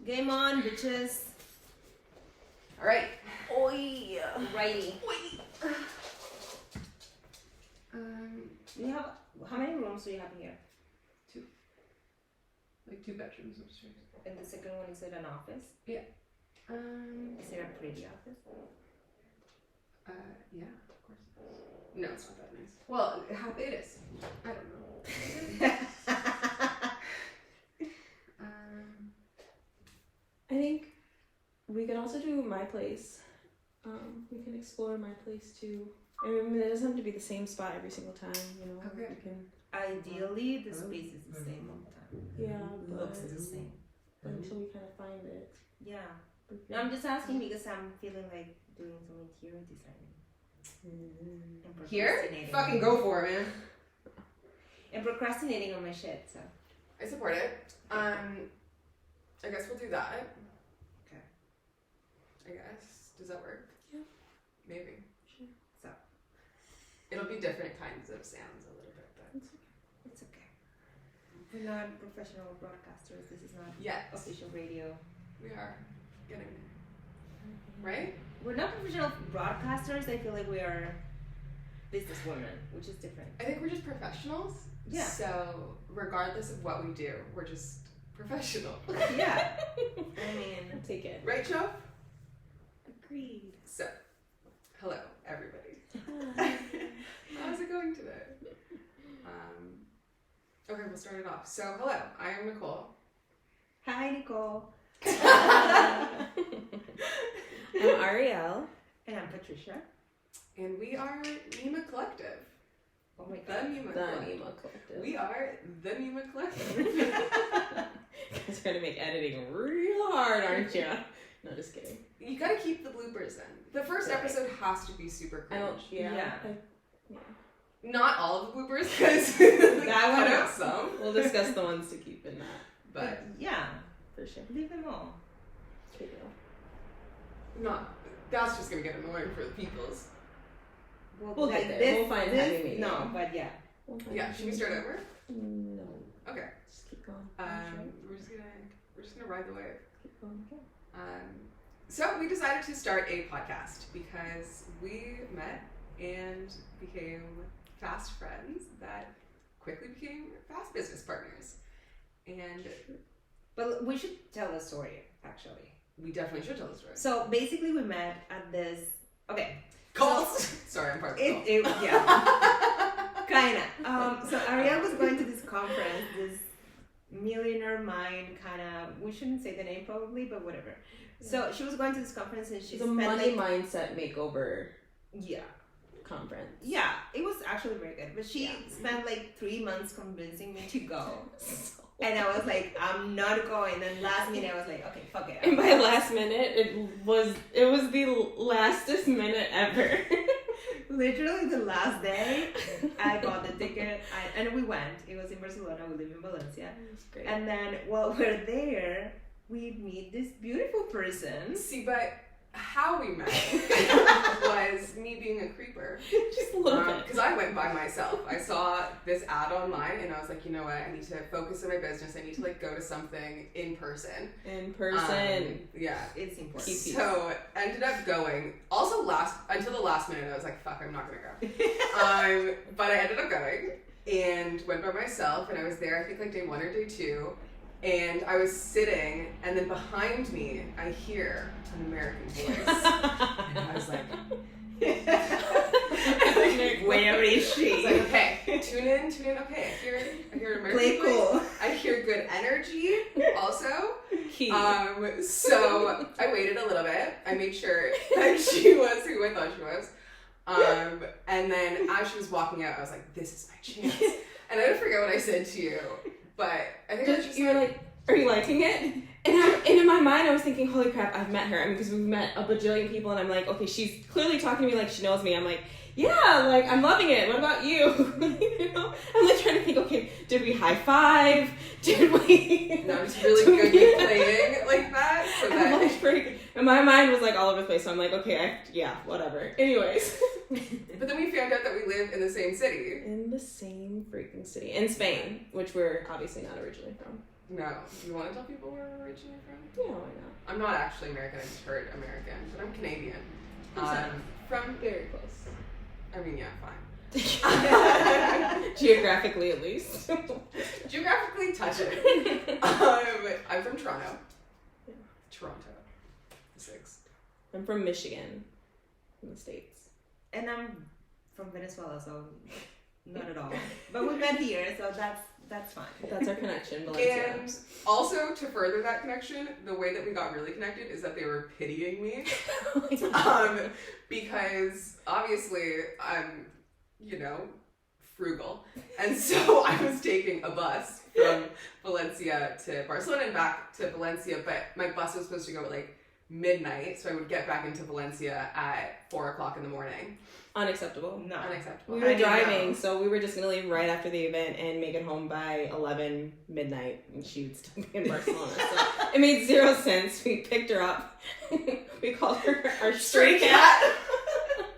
Game on, bitches. All right. Oi. Righty. Oi. You have how many rooms do you have here? 2. Like 2 bedrooms upstairs. And the second one, is it an office? Yeah. Is it a pretty office? Yeah, of course. No, it's not that nice. Well, it is. I don't know. I think we can also do my place. We can explore my place too. I mean, it doesn't have to be the same spot every single time, you know. Okay. We can, Ideally, the space is the same all the time. yeah, It looks the same. but until we kind of find it. Yeah. No, I'm just asking because I'm feeling like doing some interior designing. And Here? procrastinating. Fucking go for it, man. And procrastinating on my shit, so. I support it. I guess we'll do that. Okay. I guess. Does that work? Yeah. Maybe. Sure. So. It'll be different kinds of sounds a little bit, but It's okay. We're not professional broadcasters. This is not yet official radio. we are getting there. Right? We're not professional broadcasters. I feel like we are businesswomen, which is different. I think we're just professionals. Yeah. So regardless of what we do, we're just professional. Yeah. I mean, I'll take it. Right, Joe? agreed. So, hello, everybody. Hi. How's it going today? Okay, we'll start it off. So, hello, I am Nicole. Hi, Nicole. I'm Ariel. And I'm Patricia. And we are Nima Collective. Oh my The god. Nima The Collective. Nima Collective. We are the Nima Collective. Guys are gonna make editing real hard, aren't you? No, just kidding. You gotta keep the bloopers in. The first Right. episode has to be super I don't. cringe. Yeah. Yeah. Yeah. Not all of the bloopers, because cut one- out some. We'll discuss the ones to keep in that But yeah, for sure. leave them all. Take it off. not. That's just gonna get annoying for the peoples. We'll get there. We'll find happy medium. No, but yeah. We'll find Yeah, should we start over? No. Okay. Just keep going. We're just gonna ride the wave. Keep going. Okay. So we decided to start a podcast because we met and became fast friends that quickly became fast business partners. And But we should tell the story, actually. we definitely should tell the story. So basically, we met at this. Okay. Cults! Sorry, I'm part of the cult. Yeah. Kinda. So Ariel was going to this conference, this millionaire mind kind of. We shouldn't say the name probably, but whatever. So she was going to this conference and she It's a spent money like, mindset makeover yeah. conference. Yeah, it was actually very good. But she Yeah. spent like 3 months convincing me to go. And I was like, I'm not going. And last minute, I was like, okay, fuck it. And by last minute, it was the lastest minute ever. Literally the last day, I got the ticket and we went. It was in Barcelona. We live in Valencia. Great. And then while we're there, we meet this beautiful person. See, but how we met was me being a creeper. Just a little bit. Because I went by myself. I saw this ad online and I was like, you know what? I need to focus on my business. I need to like go to something in person. In person. Yeah. It's important. Keep- So ended up going. Also until the last minute, I was like, fuck, I'm not gonna go. But I ended up going and went by myself. And I was there, I think like day 1 or day 2. And I was sitting, and then behind me, I hear an American voice. And I was like, Where is I she? was like, okay, tune in. Okay, I hear an American Play voice. cool. I hear good energy also. Key. So I waited a little bit. I made sure that she was who I thought she was. And then as she was walking out, I was like, this is my chance. And I forget what I said to you, but I think I was just You're like, are you liking it? And in my mind, I was thinking, holy crap, I've met her. I mean, because we've met a bajillion people, and I'm like, okay, she's clearly talking to me like she knows me. I'm like, yeah, like, I'm loving it. What about you? You know? I'm like trying to think, okay, did we high five? Did we? No, it's really good you playing like that. So And that like, pretty, and my mind was like all over the place, so I'm like, okay, yeah, whatever. Anyways. But then we found out that we live in the same city. In the same freaking city. In Spain, which we're obviously not originally from. No. You want to tell people where we're originally from? Yeah, why not? I'm not actually American. I just heard American, but I'm Canadian. From Very close. I mean, yeah, fine. Geographically, at least. Geographically touching. I'm from Toronto. Yeah. Toronto. 6. I'm from Michigan, in the States. And I'm from Venezuela, so not at all. But we met here, so that's fine. That's our connection, Valencia. And also, to further that connection, the way that we got really connected is that they were pitying me. Because obviously I'm, frugal. And so I was taking a bus from Valencia to Barcelona and back to Valencia, but my bus was supposed to go at like midnight, so I would get back into Valencia at 4 o'clock in the morning. Unacceptable. No. Unacceptable. We were driving, so we were just gonna leave right after the event and make it home by 11 midnight, and she would still be in Barcelona. So it made zero sense. We picked her up. We called her our stray cat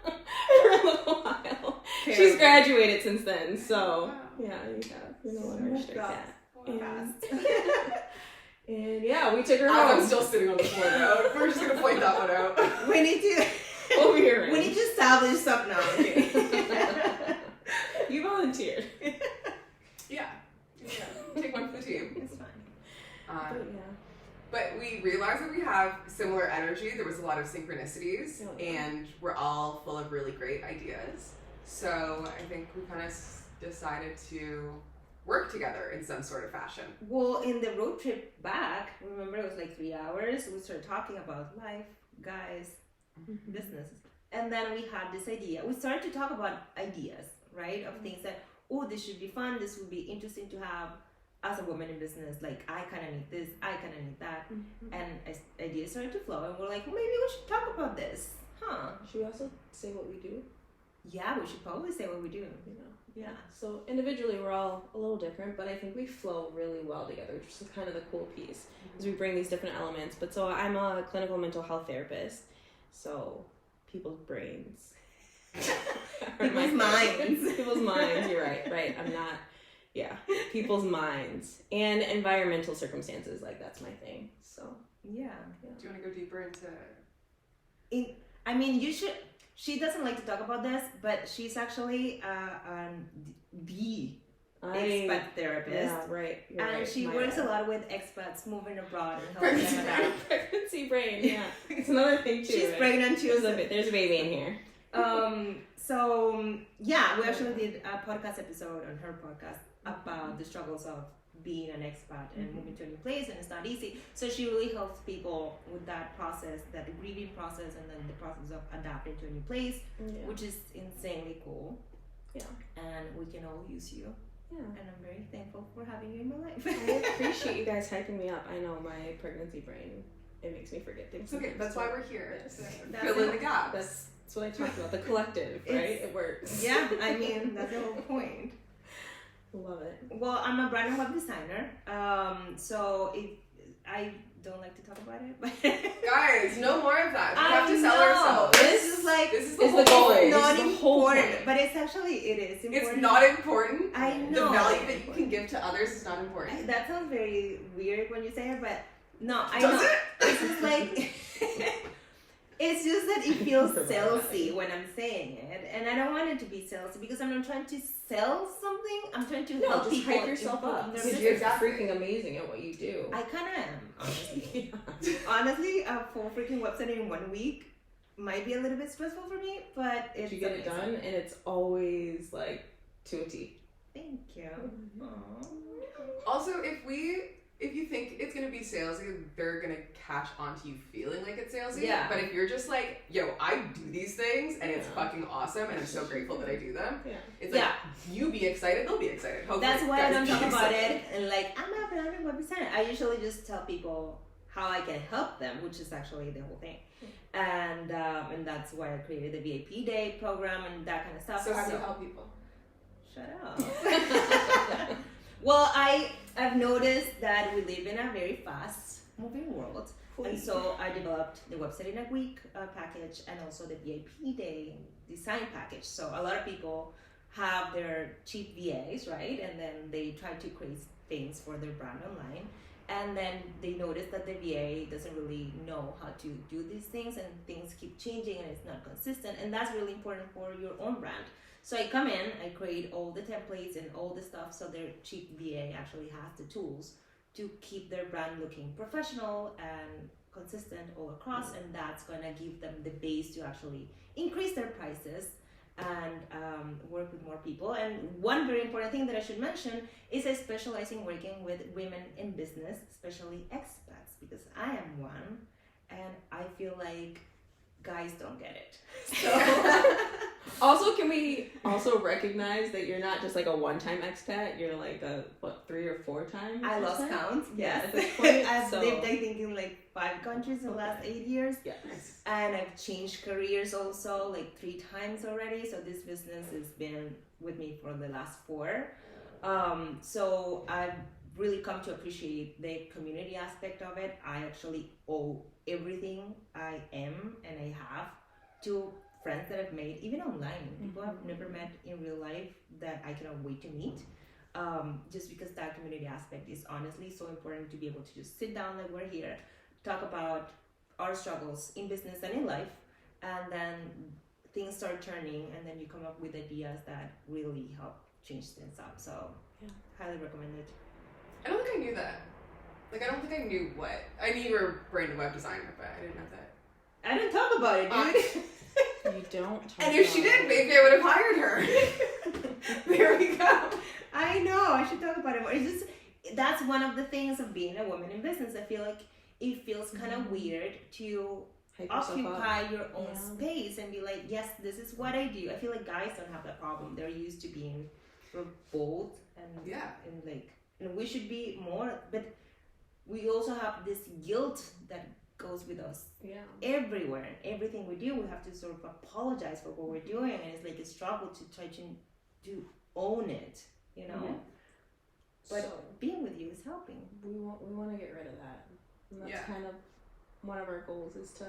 for a little while. She's graduated since then, so yeah, you no longer a stray cat. And yeah, we took her home. I'm still sitting on the floor now. We're just gonna point that one out. We need to. Over here. We need to establish something now. You volunteered. Yeah. Take one for the team. It's fine. But we realized that we have similar energy. There was a lot of synchronicities, and we're all full of really great ideas. So I think we kind of decided to work together in some sort of fashion. Well, in the road trip back, remember it was like 3 hours. We started talking about life, guys, business, and then we had this idea. We started to talk about ideas, right? Of things that, this should be fun. This would be interesting to have as a woman in business. Like, I kind of need this. I kind of need that. And as ideas started to flow, and we're like, maybe we should talk about this, huh? Should we also say what we do? Yeah, we should probably say what we do. Yeah. So individually, we're all a little different, but I think we flow really well together, which is kind of the cool piece, is we bring these different elements. But so I'm a clinical mental health therapist, so people's brains. People's minds. People's minds, you're right. I'm not, people's minds. And environmental circumstances, like that's my thing, so. Yeah. Do you want to go deeper into... you should... She doesn't like to talk about this, but she's actually the expat therapist. Yeah, right. And she works a lot with expats moving abroad and helping them adapt. Pregnancy brain, yeah. It's another thing too. She's pregnant too. There's a baby in here. We actually did a podcast episode on her podcast about the struggles of being an expat and moving to a new place, and it's not easy. So she really helps people with that process, that grieving process, and then the process of adapting to a new place, which is insanely cool. Yeah. And we can all use you. Yeah. And I'm very thankful for having you in my life. I appreciate you guys hyping me up. I know my pregnancy brain, it makes me forget things. It's okay. That's why we're here. Yes. Fill in the gaps. That's what I talked about. The collective, right? It works. Yeah. That's the whole point. Love it. Well, I'm a brand and web designer. I don't like to talk about it, but guys, no more of that. We have to sell ourselves. This is the goal. It's not important, but it is important. It's not important. I know. The value that you can give to others is not important. That sounds very weird when you say it, but no, I Does know. it? It's just like it's just that it feels salesy when I'm saying it, and I don't want it to be salesy because I'm not trying to sell something. I'm trying to help just people hype yourself up. because you're freaking amazing at what you do. I kind of am, honestly. Honestly, a full freaking website in 1 week might be a little bit stressful for me, but it's you get it done, and it's always like to a T. Thank you. Also, if you think it's gonna be salesy, they're gonna catch on to you feeling like it's salesy. Yeah. But if you're just like, yo, I do these things and it's fucking awesome and I'm so grateful that I do them. Yeah. It's like you be excited, they'll be excited. Hopefully, that's why I don't talk about excited. it. And like, I'm a brand and web designer. I usually just tell people how I can help them, which is actually the whole thing. And that's why I created the VIP Day program and that kind of stuff. So how do you help people? Shut up. Well, I've noticed that we live in a very fast moving world. And so I developed the website in a week package and also the VIP Day design package. So a lot of people have their cheap VAs, right? And then they try to create things for their brand online. And then they notice that the VA doesn't really know how to do these things, and things keep changing and it's not consistent. And that's really important for your own brand. So I come in, I create all the templates and all the stuff so their cheap VA actually has the tools to keep their brand looking professional and consistent all across, and that's going to give them the base to actually increase their prices and work with more people. And one very important thing that I should mention is I specialize in working with women in business, especially expats, because I am one and I feel like guys don't get it. So Also, can we also recognize that you're not just like a one-time expat? You're like a 3 or 4 times? I lost count. Yeah, Yes. at this point, I've so- lived, I think, in like 5 countries in the last 8 years. Yes. And I've changed careers also like 3 times already. So this business has been with me for the last 4. So I've really come to appreciate the community aspect of it. I actually owe everything I am and I have to friends that I've made, even online. People I've never met in real life that I cannot wait to meet. Just because that community aspect is honestly so important, to be able to just sit down like we're here, talk about our struggles in business and in life, and then things start turning, and then you come up with ideas that really help change things up. So highly recommend it. I don't think I knew that. Like, I don't think I knew what. I knew you were a brand web designer, but I didn't know that. I didn't talk about it, dude. You don't talk And if she about did, it. maybe I would have hired her. There we go. I know, I should talk about it more. It's just, that's one of the things of being a woman in business. I feel like it feels kind of weird to Hype yourself up. occupy your own Yeah. space and be like, yes, this is what I do. I feel like guys don't have that problem. They're used to being sort of bold and and like, and we should be more, but we also have this guilt that goes with us everywhere. And everything we do, we have to sort of apologize for what we're doing, and it's like a struggle to try to own it, you know. Yeah. But So, being with you is helping. we want to get rid of that. And that's Yeah. kind of one of our goals, is to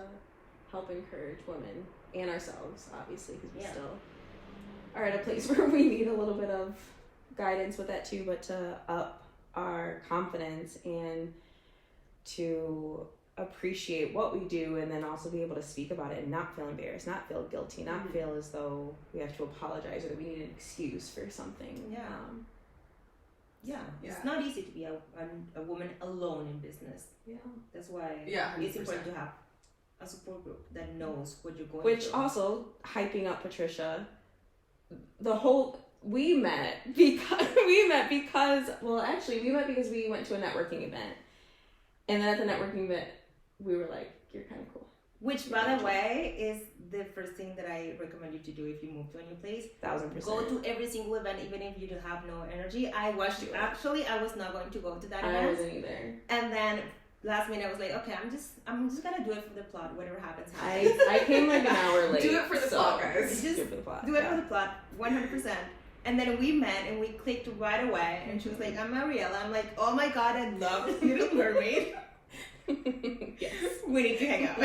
help encourage women and ourselves, obviously, because we still are at a place where we need a little bit of guidance with that too, but to up our confidence and to appreciate what we do, and then also be able to speak about it and not feel embarrassed, not feel guilty, not feel as though we have to apologize or that we need an excuse for something. It's not easy to be a woman alone in business. That's why it's 100%. important to have a support group that knows what you're going Which through. also, hyping up Patricia, we met because we met because we went to a networking event, and then at the networking event we were like, you're kind of cool. Which, by the way, is the first thing that I recommend you to do if you move to a new place. 1000%. Go to every single event, even if you do have no energy. I was not going to go to that I event, wasn't either. and then last minute I was like, okay, I'm just gonna do it for the plot. Whatever happens. I came like an hour late. Do it for the plot, guys. Just do it for the plot. Do it for the plot, 100%. And then we met and we clicked right away. And she was like, I'm Mariella. I'm like, oh my god, I love Little Mermaid. Yes. We need to hang out.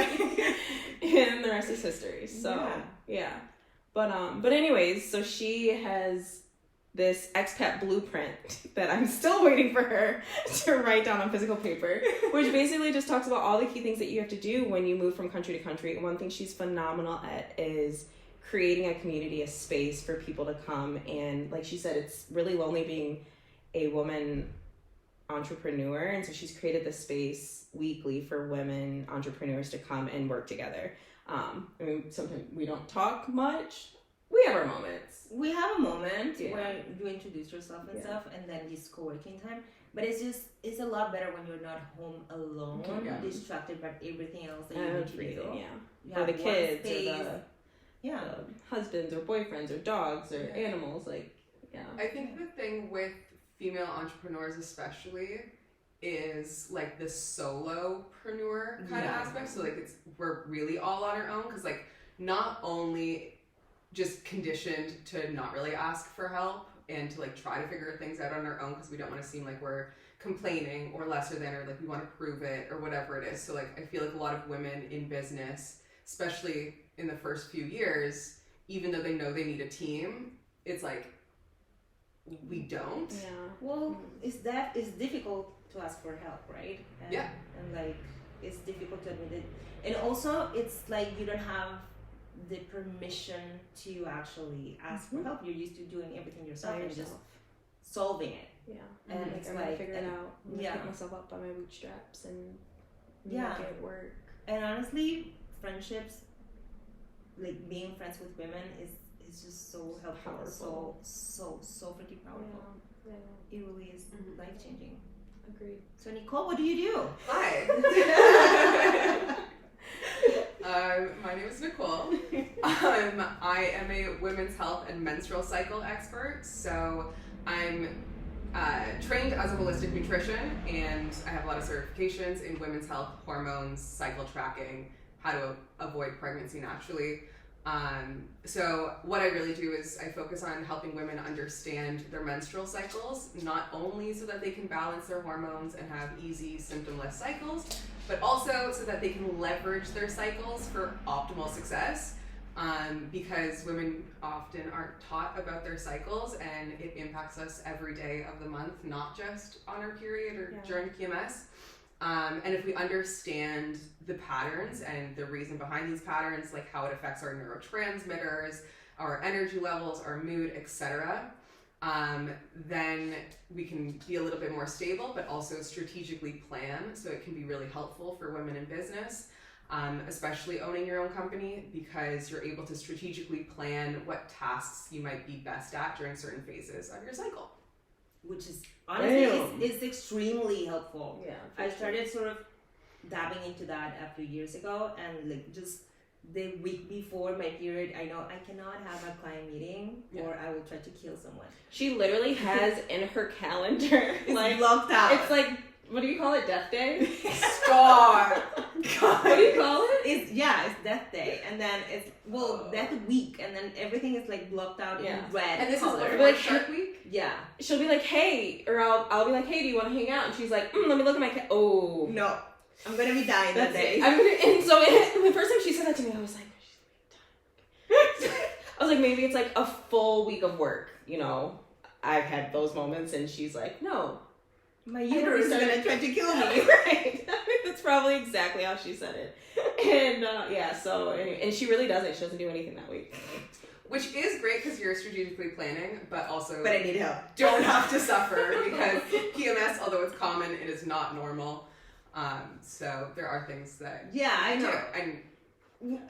And the rest is history. So yeah. But anyways, so she has this expat blueprint that I'm still waiting for her to write down on physical paper, which basically just talks about all the key things that you have to do when you move from country to country. And one thing she's phenomenal at is creating a community, a space for people to come. And like she said, it's really lonely being a woman entrepreneur, and so she's created this space weekly for women entrepreneurs to come and work together. I mean, sometimes we don't talk much. We have our moments. We have a moment where you introduce yourself and stuff, and then this co-working time. But it's a lot better when you're not home alone, distracted by everything else that you need to do. You Or have the one kids, space. or the husbands, or boyfriends, or dogs, or animals. Like, I think the thing with female entrepreneurs especially is like the solopreneur kind of aspect. So like we're really all on our own, because like not only just conditioned to not really ask for help and to like try to figure things out on our own because we don't want to seem like we're complaining or lesser than, or like we want to prove it or whatever it is. So like I feel like a lot of women in business, especially in the first few years, even though they know they need a team, it's like we don't. Yeah. Well, it's difficult to ask for help, right? And, Yeah. And like it's difficult to admit it, and also it's like you don't have the permission to actually ask for help. You're used to doing everything yourself and just solving it. Yeah. And like, it's I'm gonna like, figure it out. I'm gonna yeah. pick myself up by my bootstraps and Yeah. make it work. And honestly, friendships, like being friends with women, is just so helpful. Powerful. So freaking powerful. Yeah. It really is life changing. Agreed. So Nicole, what do you do? Hi. My name is Nicole. I am a women's health and menstrual cycle expert. So I'm trained as a holistic nutrition, and I have a lot of certifications in women's health, hormones, cycle tracking, how to avoid pregnancy naturally. So what I really do is I focus on helping women understand their menstrual cycles, not only so that they can balance their hormones and have easy symptomless cycles, but also so that they can leverage their cycles for optimal success. Because women often aren't taught about their cycles, and it impacts us every day of the month, not just on our period or during PMS. And if we understand the patterns and the reason behind these patterns, like how it affects our neurotransmitters, our energy levels, our mood, etc., then we can be a little bit more stable, but also strategically plan. So it can be really helpful for women in business, especially owning your own company, because you're able to strategically plan what tasks you might be best at during certain phases of your cycle. Which is honestly it's extremely helpful. Yeah. I started sort of dabbing into that a few years ago, and like just the week before my period, I know I cannot have a client meeting or I will try to kill someone. She literally has in her calendar It's like blocked out. It's like, what do you call it? Death Day? Stop. What do you call it? It's Death Day, and then it's Death Week, and then everything is like blocked out in red. And this color. is Like, like Shark Week? Yeah. She'll be like, hey, or I'll be like, hey, do you want to hang out? And she's like, let me look at my oh. No, I'm gonna be dying that day. And so the first time she said that to me, I was like, she's gonna be dying. I was like, maybe it's like a full week of work, you know. I've had those moments, and she's like, no. My uterus is gonna try to kill me. Right. That's probably exactly how she said it. And so anyway, and she really doesn't. She doesn't do anything that week. Which is great because you're strategically planning, but also But I need help. Don't have to suffer, because PMS, although it's common, it is not normal. So there are things that I know. And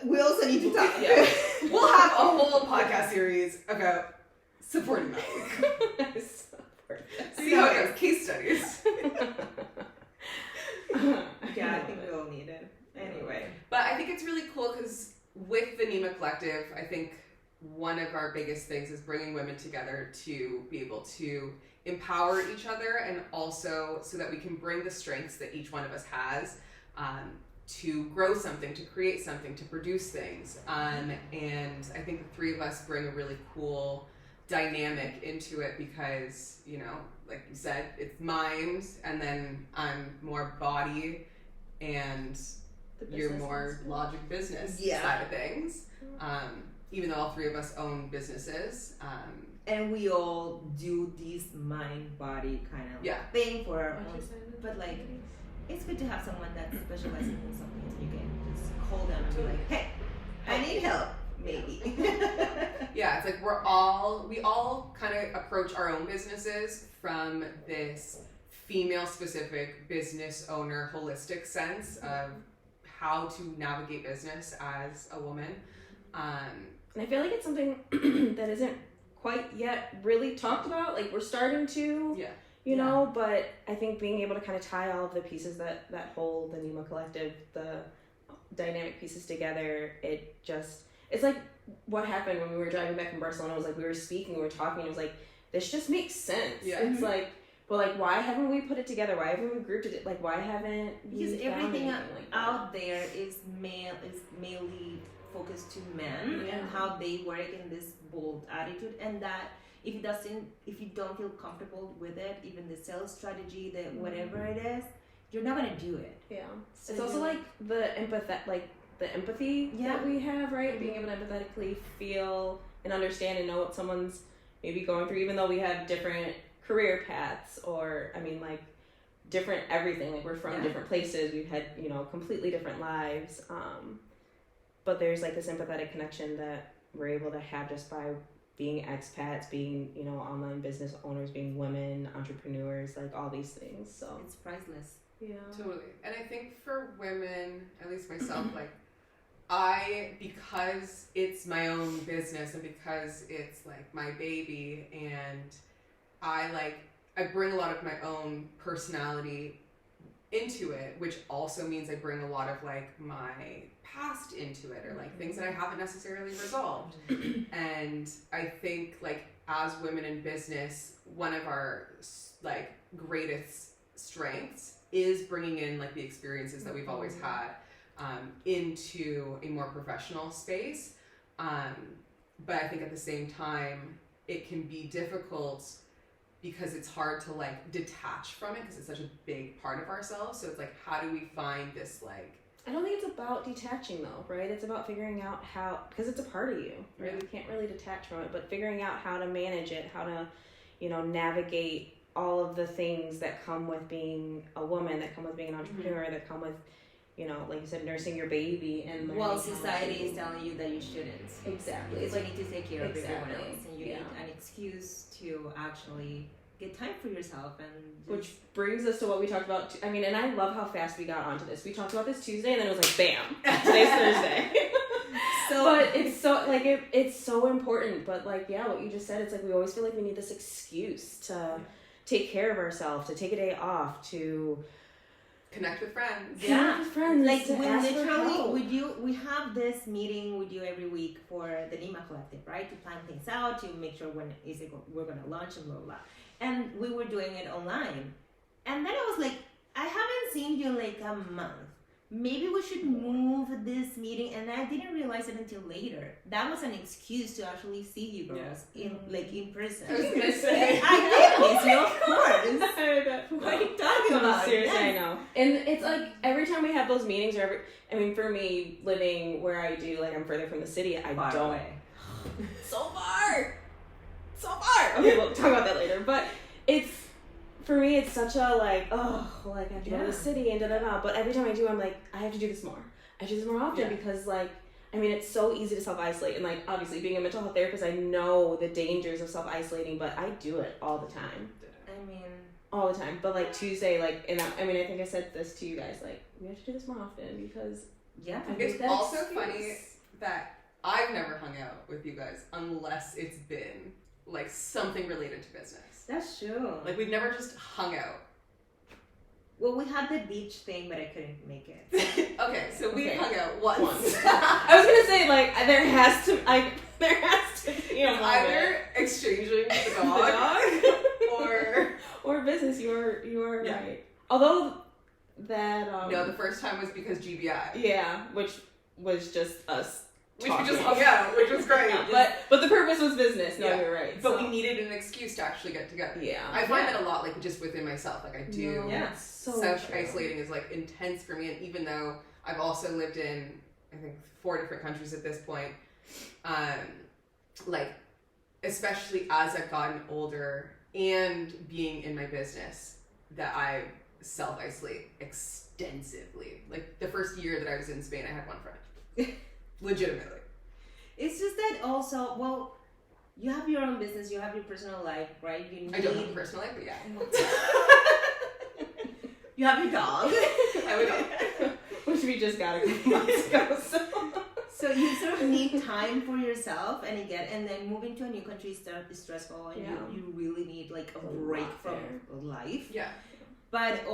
we also need to talk. Yeah. we'll have a whole podcast series about supporting that week. See how it goes. Case studies. I think we all need it. Anyway. But I think it's really cool because with the Nima Collective, I think one of our biggest things is bringing women together to be able to empower each other, and also so that we can bring the strengths that each one of us has to grow something, to create something, to produce things. And I think the three of us bring a really cool dynamic into it because, you know, like you said, it's mind, and then I'm more body, and you're more logic business side of things. Even though all three of us own businesses. And we all do this mind-body kind of thing for our own. But like, it's good to have someone that specializes in something, so you can just call them and be like, hey, I need help. Maybe. It's like we all kind of approach our own businesses from this female-specific business owner holistic sense of how to navigate business as a woman. And I feel like it's something that isn't quite yet really talked about. Like, we're starting to, you know, but I think being able to kind of tie all of the pieces that hold the Nima Collective, the dynamic pieces together, it's like what happened when we were driving back from Barcelona. It was like we were speaking, we were talking, and it was like, this just makes sense. Yeah. It's like, but like, why haven't we put it together? Why haven't we grouped it? Like, why haven't because we everything like out there is mainly focused to men and how they work in this bold attitude, and that if you don't feel comfortable with it, even the sales strategy, the whatever it is, you're not gonna do it. So it's also like the empathy that we have, right? Being able to empathetically feel and understand and know what someone's maybe going through, even though we have different career paths or, I mean, like, different everything. Like, we're from different places. We've had, you know, completely different lives. But there's, like, this empathetic connection that we're able to have just by being expats, being, you know, online business owners, being women, entrepreneurs, like, all these things. So it's priceless. Yeah. Totally. And I think for women, at least myself, like, because it's my own business and because it's, like, my baby, and I bring a lot of my own personality into it, which also means I bring a lot of, like, my past into it, or, like, things that I haven't necessarily resolved. And I think, like, as women in business, one of our, like, greatest strengths is bringing in, like, the experiences that we've always had into a more professional space. But I think at the same time, it can be difficult because it's hard to, like, detach from it because it's such a big part of ourselves. So it's like, how do we find this, like... I don't think it's about detaching, though, right? It's about figuring out how, because it's a part of you, right? Yeah. You can't really detach from it, but figuring out how to manage it, how to, you know, navigate all of the things that come with being a woman, that come with being an entrepreneur, that come with, you know, like you said, nursing your baby. And well, society is telling you that you shouldn't. Exactly. Because you need to take care of everyone Exactly. else, and you need an excuse to actually get time for yourself. And which brings us to what we talked about. I mean, and I love how fast we got onto this. We talked about this Tuesday, and then it was like, bam, today's Thursday. But it's so, like, it's so important. But, like, yeah, what you just said, it's like we always feel like we need this excuse to take care of ourselves, to take a day off, to connect with friends. connect with friends. Like, to we ask for help. we have this meeting with you every week for the Nima Collective, right? To plan things out, to make sure when we're going to launch and blah, blah, blah. And we were doing it online. And then I was like, I haven't seen you in like a month. Maybe we should move this meeting. And I didn't realize it until later. That was an excuse to actually see you girls in person. I was gonna say. I did miss you, of course. What are you talking about? Seriously, Yes. I know. And it's like every time we have those meetings, or I mean, for me, living where I do, like, I'm further from the city, I Far don't. away. So far! Okay, we'll talk about that later. But it's, for me, it's such a, like, oh, well, like, I have to go to the city and da-da-da. But every time I do, I'm like, I have to do this more. I have to do this more often because, like, I mean, it's so easy to self-isolate. And, like, obviously, being a mental health therapist, I know the dangers of self-isolating, but I do it all the time. I mean... All the time. But, like, Tuesday, like, and I mean, I think I said this to you guys, like, we have to do this more often because... Yeah. It's also funny that I've never hung out with you guys unless it's been, like, something related to business. That's true. Like, we've never just hung out. Well, we had the beach thing, but I couldn't make it. Okay, so we hung out once. I was gonna say, like, there has to be a moment. Either exchanging the dog, or business. You are right. Although that no, the first time was because GBI. Yeah, which was just us. Which we just hung out, which was great. Yeah, but the purpose was business. No, you're right. But we needed an excuse to actually get together. Yeah. I find that a lot, like, just within myself. Like, I do. No, yeah. So self-isolating is, like, intense for me. And even though I've also lived in, I think, 4 different countries at this point, like, especially as I've gotten older and being in my business, that I self-isolate extensively. Like, the first year that I was in Spain, I had one friend. Legitimately. It's just that also, well, you have your own business, you have your personal life, right? You need... I don't have a personal life, but yeah. You have your dog. I have a dog. Which we just got a couple months ago, So you sort of need time for yourself, and then moving to a new country is stressful, and you really need, like, a break from life. Yeah. But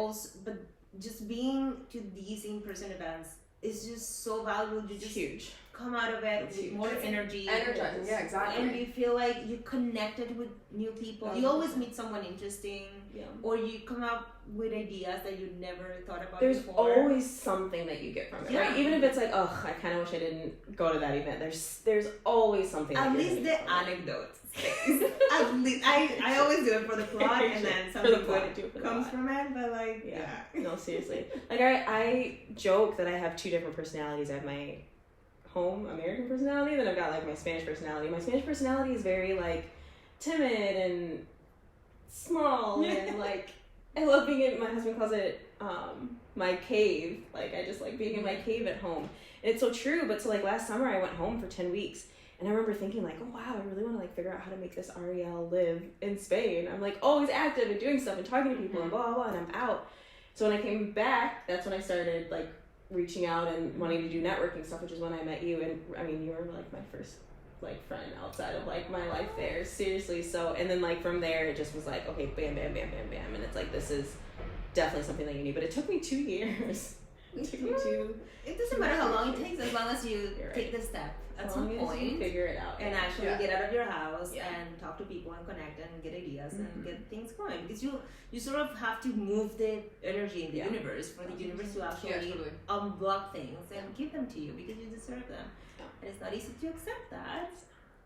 just being to these in-person events is just so valuable. You just huge. Come out of it with more energy. Energizing, yeah, exactly. And you feel like you connected with new people. You always meet someone interesting. Yeah. Or you come up with ideas that you never thought about There's before. always something that you get from it, right? Even if it's like, oh, I kind of wish I didn't go to that event. There's always something. At least the anecdotes. At least I always do it for the plot, and then something good comes from it. But like, yeah. No, seriously. Like I joke that I have 2 different personalities. I have my home American personality, then I've got, like, my Spanish personality. My Spanish personality is very, like, timid and small and like I love being in, my husband calls it my cave. Like I just like being in my cave at home. And it's so true, but so like last summer I went home for 10 weeks and I remember thinking like, oh wow, I really want to like figure out how to make this Ariel live in Spain. I'm like always active and doing stuff and talking to people and blah, blah, blah, and I'm out. So when I came back, that's when I started like reaching out and wanting to do networking stuff, which is when I met you. And I mean, you were like my first like friend outside of like my life there, seriously. So, and then like from there it just was like, okay, bam, bam, bam, bam, bam, and it's like, this is definitely something that you need. But it took me 2 years. It took me It doesn't matter how long it takes, as long as you take the step at some point, you figure it out and actually get out of your house Yeah. and talk to people and connect and get ideas and get things going, because you sort of have to move the energy in the universe for the universe to actually unblock things and give them to you, because you deserve them. And it's not easy to accept that,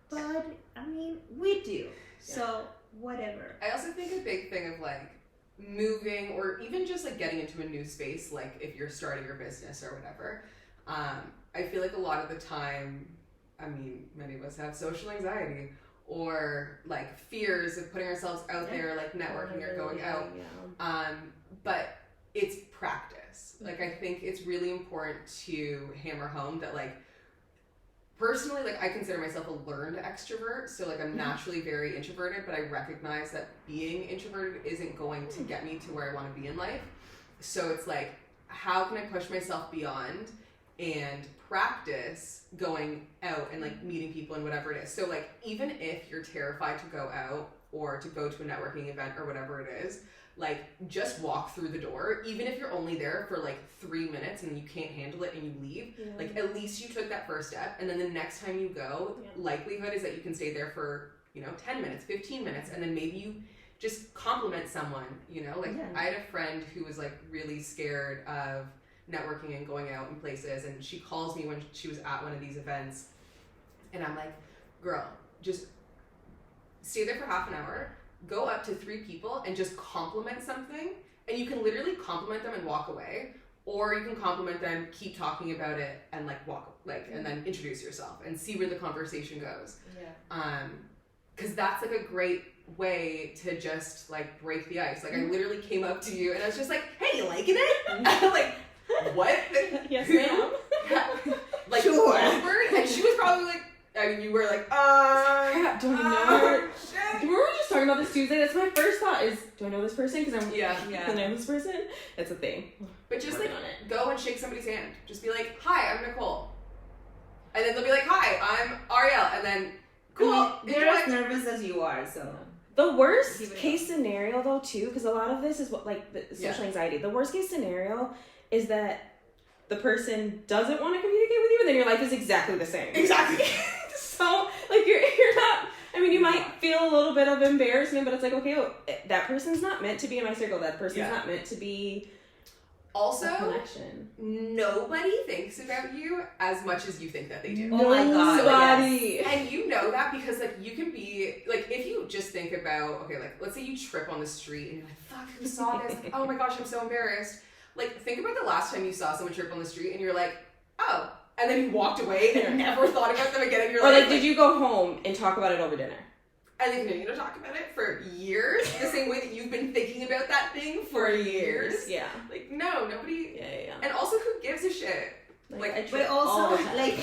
but I mean, we do. So whatever. I also think a big thing of like moving, or even just like getting into a new space, like if you're starting your business or whatever, I feel like a lot of the time, I mean, many of us have social anxiety or like fears of putting ourselves out there, like networking or going out. But it's practice. Like I think it's really important to hammer home that like, personally, like I consider myself a learned extrovert, so like I'm naturally very introverted, but I recognize that being introverted isn't going to get me to where I want to be in life. So it's like, how can I push myself beyond and practice going out and like meeting people and whatever it is. So like, even if you're terrified to go out or to go to a networking event or whatever it is, like just walk through the door, even if you're only there for like 3 minutes and you can't handle it and you leave, like at least you took that first step, and then the next time you go, likelihood is that you can stay there for, 10 minutes, 15 minutes, and then maybe you just compliment someone, like I had a friend who was like really scared of networking and going out in places, and she calls me when she was at one of these events, and I'm like, girl, just stay there for half an hour, go up to 3 people and just compliment something, and you can literally compliment them and walk away, or you can compliment them, keep talking about it, and like walk, like, and then introduce yourself and see where the conversation goes. Because that's like a great way to just like break the ice. Like I literally came up to you and I was just like, hey, you liking it? And I'm like, what? Yes, ma'am. Like, sure. Awkward? And she was probably like, I mean, you were like, crap, do I know? Shit. We were just talking about this Tuesday. That's my first thought is, do I know this person? Because I'm I know this person. That's a thing. But just like, go and shake somebody's hand. Just be like, hi, I'm Nicole. And then they'll be like, hi, I'm Ariel. And then, cool. They're as nervous as you are, so. The worst case scenario, though, too, because a lot of this is what, like, the social anxiety. The worst case scenario is that the person doesn't want to communicate with you, and then your life is exactly the same. Exactly. So, like, you're not, I mean, you might feel a little bit of embarrassment, but it's like, okay, well, that person's not meant to be in my circle. That person's not meant to be also a connection. Nobody thinks about you as much as you think that they do. Oh my god. Nobody. And you know that because like you can be like, if you just think about, okay, like let's say you trip on the street and you're like, fuck, who saw this? Oh my gosh, I'm so embarrassed. Like think about the last time you saw someone trip on the street and you're like, oh, and then you walked away and never thought about them again in your life. Or like, did you go home and talk about it over dinner? And they continue to talk about it for years, the same way that you've been thinking about that thing for years. Yeah. Like, no, nobody. Yeah. And also, who gives a shit? Like but also, like,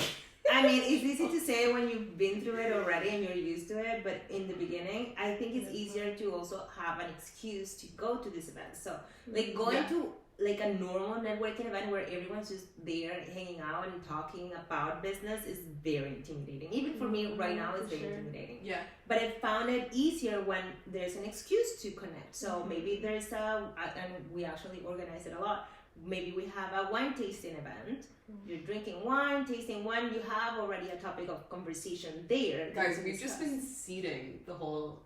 I mean, it's easy to say when you've been through it already and you're used to it, but in the beginning, I think it's easier to also have an excuse to go to this event. So, like, going to like a normal networking event where everyone's just there hanging out and talking about business is very intimidating. Even for me right now, it's very intimidating. Yeah. But I found it easier when there's an excuse to connect. So maybe there's and we actually organize it a lot. Maybe we have a wine tasting event. You're drinking wine, tasting wine. You have already a topic of conversation there. Guys, we've just been seeding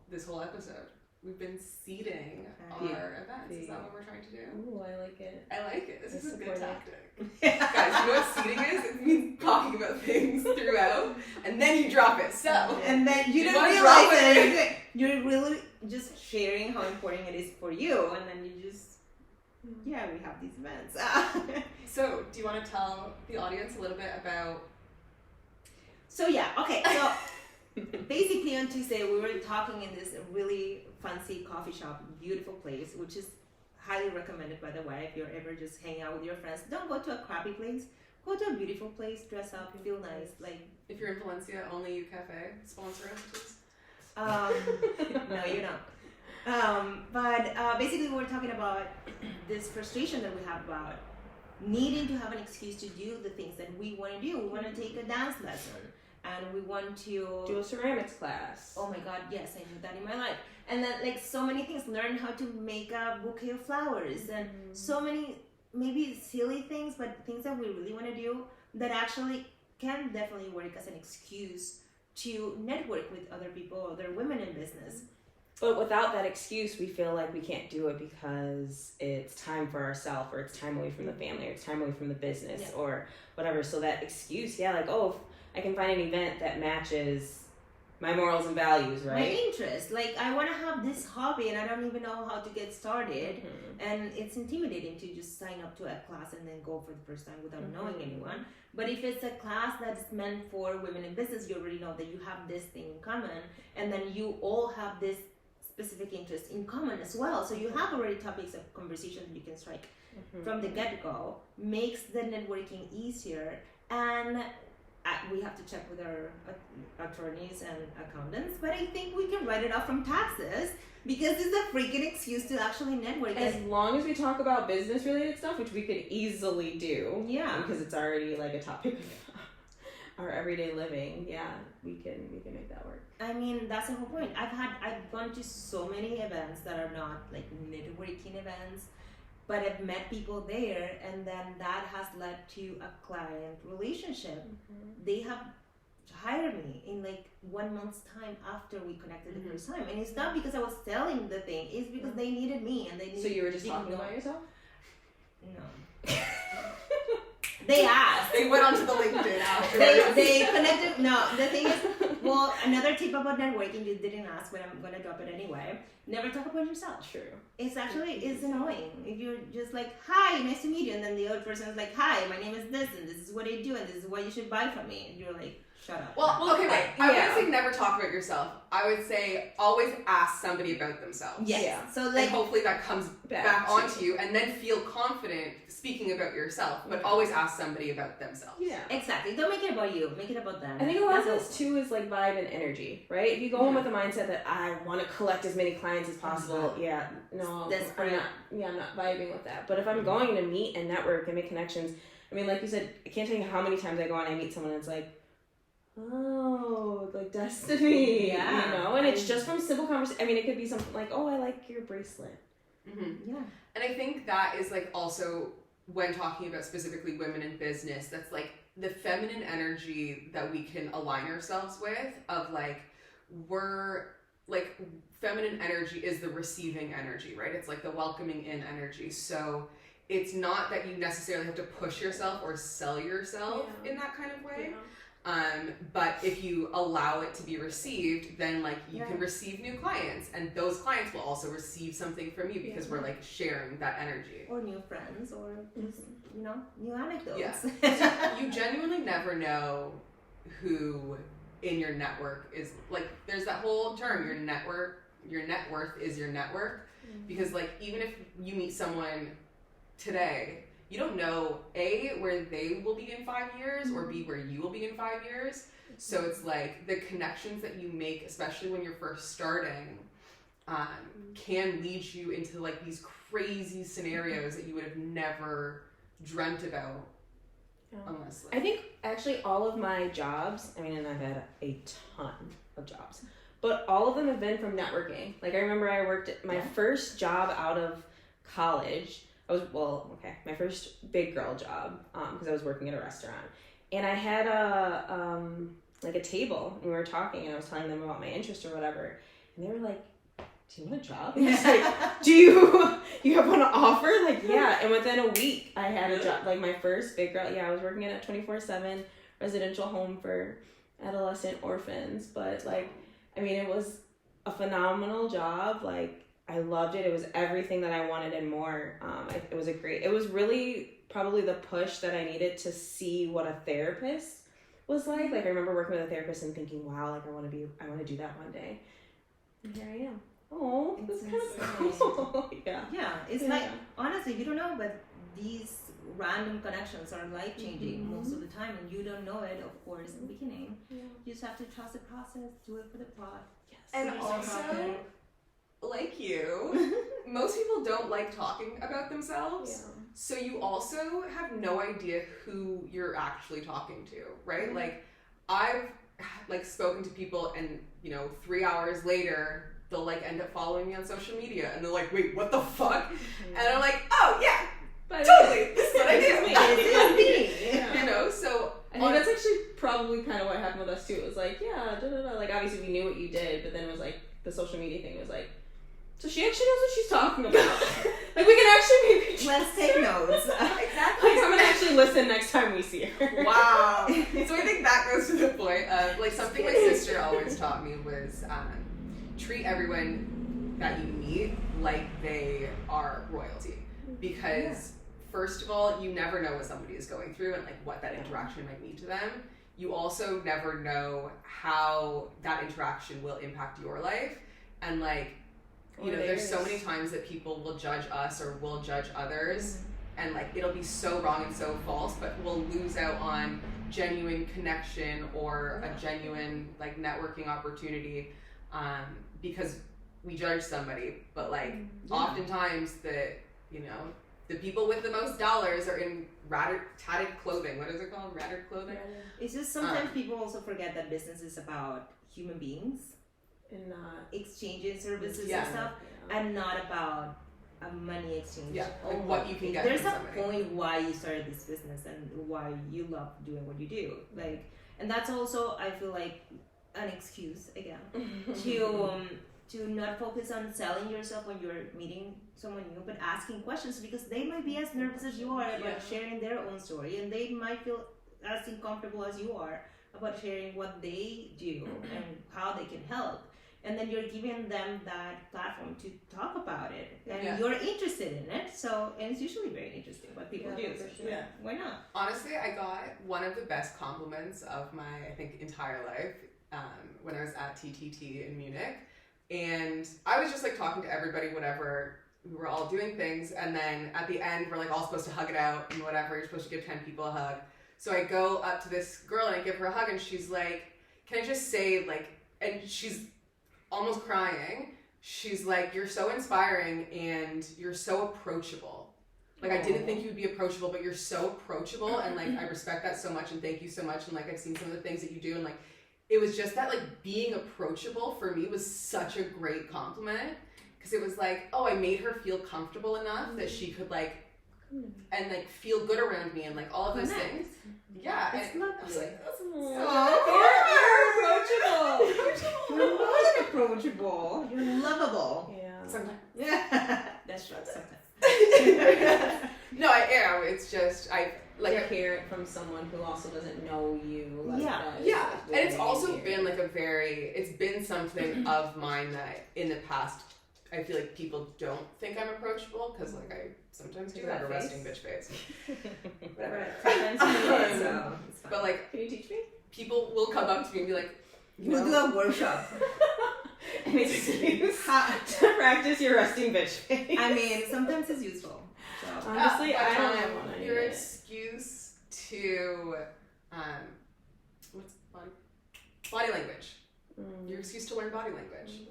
this whole episode. We've been seeding our events. Is that what we're trying to do? Ooh, I like it. I like it. This is a good tactic. Guys, you know what seeding is? It means talking about things throughout, and then you drop it. So, and then you don't realize it. You're really just sharing how important it is for you, and then you just, we have these events. So, do you want to tell the audience a little bit about? So, okay. So, basically on Tuesday we were talking in this really fancy coffee shop, beautiful place, which is highly recommended, by the way. If you're ever just hanging out with your friends, don't go to a crappy place. Go to a beautiful place, dress up, feel nice. Like, if you're in Valencia, Only You Cafe, sponsor us, please. No, you don't. But basically, we're talking about this frustration that we have about needing to have an excuse to do the things that we want to do. We want to take a dance lesson, and we want to do a ceramics class. Oh my God, yes, I knew that in my life. And then, like, so many things. Learn how to make a bouquet of flowers, and so many maybe silly things, but things that we really want to do that actually can definitely work as an excuse to network with other people, other women in business. But without that excuse, we feel like we can't do it because it's time for ourselves, or it's time away from the family, or it's time away from the business, or whatever. So that excuse, like, oh, if I can find an event that matches my morals and values, right? My interest. Like, I want to have this hobby and I don't even know how to get started. And it's intimidating to just sign up to a class and then go for the first time without knowing anyone. But if it's a class that's meant for women in business, you already know that you have this thing in common, and then you all have this specific interest in common as well. So you have already topics of conversation that you can strike from the get-go, makes the networking easier. And we have to check with our attorneys and accountants, but I think we can write it off from taxes because it's a freaking excuse to actually network. As long as we talk about business related stuff, which we could easily do, because it's already like a topic of our everyday living. We can make that work. I mean, that's the whole point. I've gone to so many events that are not like networking events, but I've met people there, and then that has led to a client relationship. They have hired me in like 1 month's time after we connected the first time. And it's not because I was selling the thing, it's because they needed me and they needed. So you were just talking about yourself? No. They asked. They went onto the LinkedIn after. They connected. No, the thing is, well, another tip about networking, you didn't ask, but I'm gonna drop it anyway. Never talk about yourself. True. It's annoying if you're just like, hi, nice to meet you, and then the other person is like, hi, my name is this, and this is what I do, and this is what you should buy from me, and you're like, shut up. Well, okay, wait. I wouldn't say never talk about yourself. I would say always ask somebody about themselves. Yes. Yeah. So like, and hopefully that comes back onto you, and then feel confident speaking about yourself, but always ask somebody about themselves. Yeah. Exactly. Don't make it about you. Make it about them. I think a lot of this too is like vibe and energy, right? If you go in with the mindset that I want to collect as many clients as possible, I'm not vibing with that. But if I'm going to meet and network and make connections, I mean, like you said, I can't tell you how many times I go and I meet someone and it's like, oh, like destiny, you know? And it's just from simple conversation. I mean, it could be something like, oh, I like your bracelet. Yeah. And I think that is like also when talking about specifically women in business, that's like the feminine energy that we can align ourselves with, of like, we're like, feminine energy is the receiving energy, right? It's like the welcoming in energy. So it's not that you necessarily have to push yourself or sell yourself in that kind of way. But if you allow it to be received, then like you can receive new clients, and those clients will also receive something from you because we're like sharing that energy. Or new friends, or just, new anecdotes. Yeah. You genuinely never know who in your network is, like, there's that whole term, your net worth is your network. Because like, even if you meet someone today, you don't know A, where they will be in 5 years, or B, where you will be in 5 years. So it's like the connections that you make, especially when you're first starting, can lead you into like these crazy scenarios that you would have never dreamt about. Unless, like, I think actually all of my jobs, I mean, and I've had a ton of jobs, but all of them have been from networking. Like, I remember I worked at my first job out of college. My first big girl job, because I was working at a restaurant, and I had a table, and we were talking, and I was telling them about my interest or whatever, and they were like, do you want a job? And I was like, do you have one to offer? Like, yeah. And within a week, I had a job, like my first big girl. Yeah, I was working at a 24/7 residential home for adolescent orphans, but like, I mean, it was a phenomenal job. Like, I loved it. It was everything that I wanted and more. It was really probably the push that I needed to see what a therapist was like. Like I remember working with a therapist and thinking, wow, like I want to do that one day. And here I am. Oh, that's kind of cool. Yeah, it's like, honestly, you don't know, but these random connections are life-changing most of the time, and you don't know it, of course, in the beginning. Yeah. You just have to trust the process, do it for the plot. Yes. And also, like you, most people don't like talking about themselves. Yeah. So you also have no idea who you're actually talking to, right? Like, I've spoken to people and, 3 hours later, they'll end up following me on social media and they're like, wait, what the fuck? And I'm like, oh yeah, totally, this is what I do. So I think that's actually probably kind of what happened with us too. It was like, yeah, like obviously we knew what you did, but then it was like the social media thing was like, so she actually knows what she's talking about. Like we can actually maybe let's take notes. Exactly. Like I'm gonna actually listen next time we see her. Wow. So I think that goes to the point of something my sister always taught me was treat everyone that you meet like they are royalty, because first of all, you never know what somebody is going through and what that interaction might mean to them. You also never know how that interaction will impact your life, and there's so many times that people will judge us or will judge others, and it'll be so wrong and so false, but we'll lose out on genuine connection or a genuine networking opportunity because we judge somebody. But oftentimes the people with the most dollars are in tatted clothing. What is it called? Ratted clothing? It's just sometimes people also forget that business is about human beings and not exchanging services and stuff, and not about a money exchange. Yeah, what you can get There's from a somebody. point why you started this business and why you love doing what you do. And that's also, I feel like, an excuse again to not focus on selling yourself when you're meeting someone new, but asking questions, because they might be as nervous as you are about sharing their own story, and they might feel as uncomfortable as you are about sharing what they do and how they can help. And then you're giving them that platform to talk about it, and you're interested in it. So, and it's usually very interesting what people do. So Yeah. Why not? Honestly, I got one of the best compliments of my, I think, entire life when I was at TTT in Munich. And I was just talking to everybody, whatever. We were all doing things, and then at the end, we're all supposed to hug it out and whatever. You're supposed to give 10 people a hug. So I go up to this girl and I give her a hug, and she's like, "Can I just say and she's almost crying. She's like, "You're so inspiring and you're so approachable. I didn't think you would be approachable, but you're so approachable, and I respect that so much, and thank you so much, and I've seen some of the things that you do, and it was just that being approachable for me was such a great compliment, because it was I made her feel comfortable enough that she could and feel good around me and all of those things. Yeah, it's and lovely. I was like, that's You're more than approachable. You're lovable. Yeah. Sometimes. Yeah, that's true. Sometimes. No, I am. It's just I hear it from someone who also doesn't know you. Yeah. And it's also been it's been something of mine that in the past I feel people don't think I'm approachable, because I sometimes do have a resting bitch face. Whatever. Sometimes you need it, so it's fine. But can you teach me? People will come up to me and be like, we'll do a workshop. An excuse to practice your resting bitch face. I mean, sometimes it's useful. So. Honestly, I don't have one. Your excuse to what's body language. Your excuse to learn body language.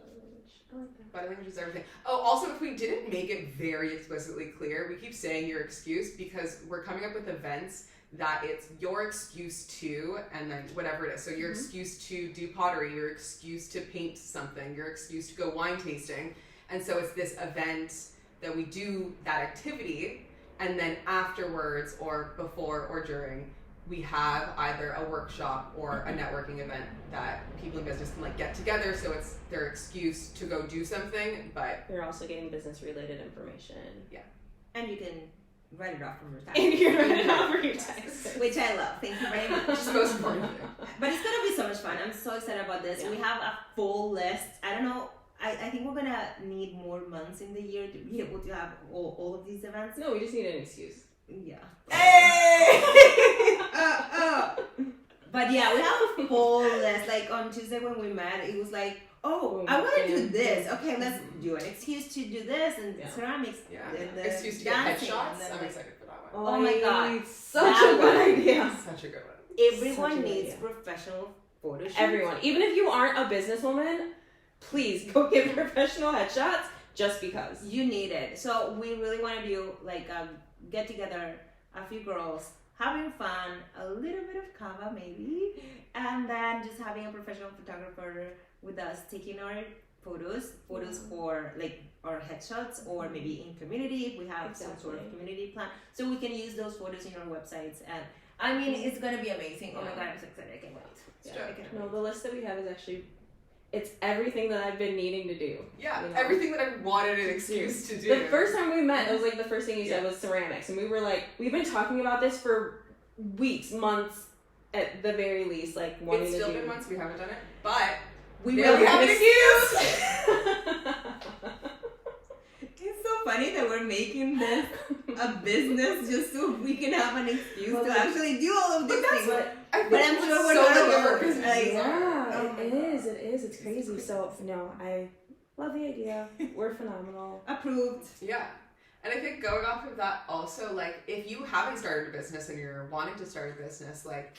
I like that. Body language is everything. Oh, also, if we didn't make it very explicitly clear, we keep saying your excuse because we're coming up with events that it's your excuse to, and then whatever it is. So your excuse to do pottery, your excuse to paint something, your excuse to go wine tasting. And so it's this event that we do that activity, and then afterwards or before or during, we have either a workshop or a networking event that people in business can get together, so it's their excuse to go do something, but you're also getting business related information. Yeah. And you can write it off from your tax. And you can write it off from your tax. Which I love. Thank you very much. Which is most important. But it's gonna be so much fun. I'm so excited about this. Yeah. We have a full list. I don't know. I think we're gonna need more months in the year to be able to have all of these events. No, we just need an excuse. Yeah. Hey! But yeah, we have a full list. Like on Tuesday when we met, it was like, oh, I want to do this. Okay, let's do an excuse to do this and ceramics. Yeah. And Excuse to get dancing, headshots. and then, I'm like, excited for that one. Oh my god, such a good idea. Such a good one. Everyone Such a good needs idea. professional photo shoots. Everyone, even if you aren't a businesswoman, please go get professional headshots just because. You need it. So we really want to do like a get together, a few girls having fun, a little bit of kava maybe, and then just having a professional photographer with us taking our photos for like our headshots, or maybe in community if we have some sort of community plan, so we can use those photos in our websites. And I mean, it's gonna be amazing. Oh my god, I'm so excited! I can't wait. I can't No, wait. the list that we have is actually, it's everything that I've been needing to do. Yeah, you know? everything that I wanted an excuse to do. The first time we met, that was like the first thing you said was ceramics, and we were like, we've been talking about this for weeks, months, at the very least, like wanting It's to still do. been months we haven't done it, but We there will we have an excuse. It's so funny that we're making this a business just so we can have an excuse to actually do all of these things. I think But I'm sure we're so not many of our alone. businesses Like, Yeah, Oh my it God. is. It is. It's crazy. So no, I love the idea. We're phenomenal. Approved. Yeah. And I think going off of that also, like, if you haven't started a business and you're wanting to start a business, like,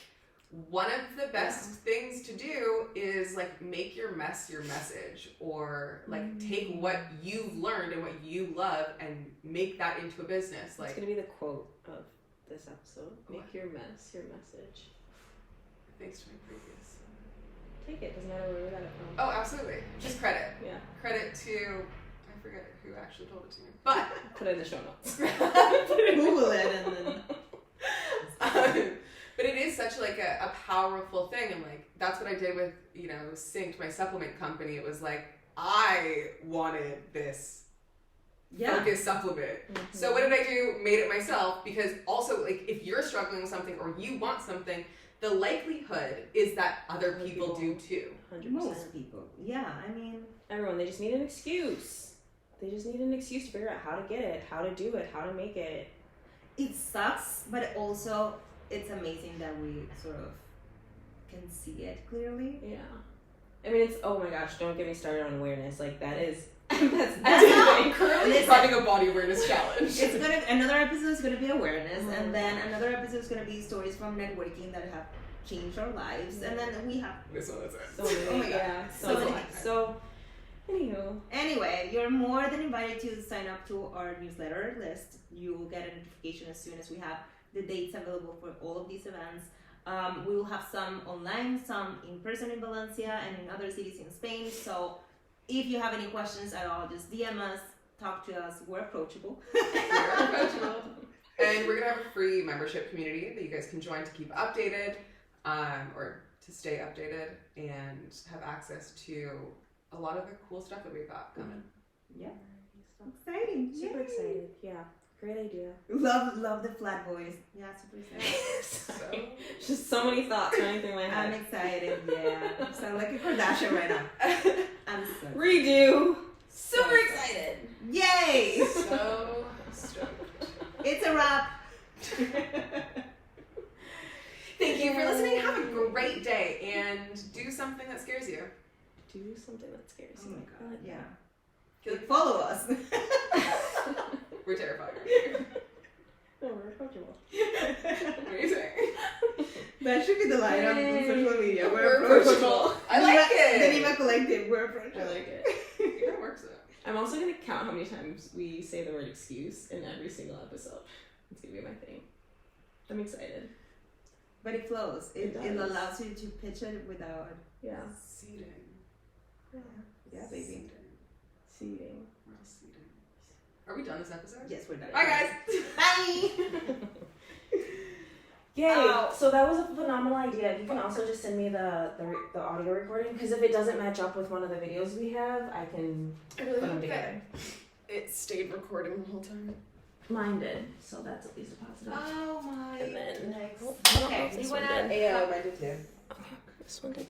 one of the best things to do is, like, make your mess your message, or, like, take what you've learned and what you love and make that into a business. It's Like, gonna be the quote of this episode. Make What? your mess your message. thanks to my previous. Take it. Doesn't matter where we got it from. Oh, absolutely. Just credit. Yeah. Credit to, I forget who actually told it to me. But, Put it in the show notes. Google it and then. but it is such like a powerful thing, and like that's what I did with, you know, Synced, my supplement company. It was like I wanted this focus supplement. So what did I do? Made it myself, because also, like, if you're struggling with something or you want something, the likelihood is that other people do too. 100%. Most people. Yeah, I mean. Everyone, they just need an excuse. They just need an excuse to figure out how to get it, how to do it, how to make it. It sucks, but also it's amazing that we sort of can see it clearly. Yeah. I mean, it's, oh my gosh, don't get me started on awareness. Like, that is, that's not- Currently Listen. running a body awareness challenge. It's gonna another episode is gonna be awareness, and then another episode is gonna be stories from networking that have changed our lives, and then we have. This one is it. so many, Oh my God. yeah. So So, many. so, anywho. Anyway, you're more than invited to sign up to our newsletter list. You will get a notification as soon as we have the dates available for all of these events. We will have some online, some in person in Valencia, and in other cities in Spain. So if you have any questions at all, just DM us, talk to us. We're approachable. We're approachable. And we're gonna have a free membership community that you guys can join to keep updated, or to stay updated and have access to a lot of the cool stuff that we've got coming. Yeah. Exciting. Super Yay. excited. Yeah. Great idea. Love the flat voice. Yeah, super excited. So Just so many thoughts running through my I'm head. excited. Yeah. Sound like a Kardashian right now. I'm so Redo. Super excited. Yay! so stoked. It's a wrap. Thank you for listening. Have a great day and do something that scares you. Do something that scares Oh you. my I god. like Yeah. that. Like, follow us. We're terrified. No, we're approachable. What are you saying? That should be the line on Yay. social media. We're approachable. I like it. The Nima Collective. We're I approachable. like it. It kind of works though. I'm also going to count how many times we say the word excuse in every single episode. It's going to be my thing. I'm excited. But it flows. It does. allows you to pitch it without. Yeah. Seeding. Yeah, baby. Seeding. We're all seeding. Are we done this episode? Yes, we're done. Bye guys. Bye. Yay! So that was a phenomenal idea. You can also just send me the audio recording, because if it doesn't match up with one of the videos we have, I can I put them together. It stayed recording the whole time. Mine did, so that's at least a positive. Oh my. And then legs. I don't know Okay, if this you one wanna? did. Yeah, I did too. This one did.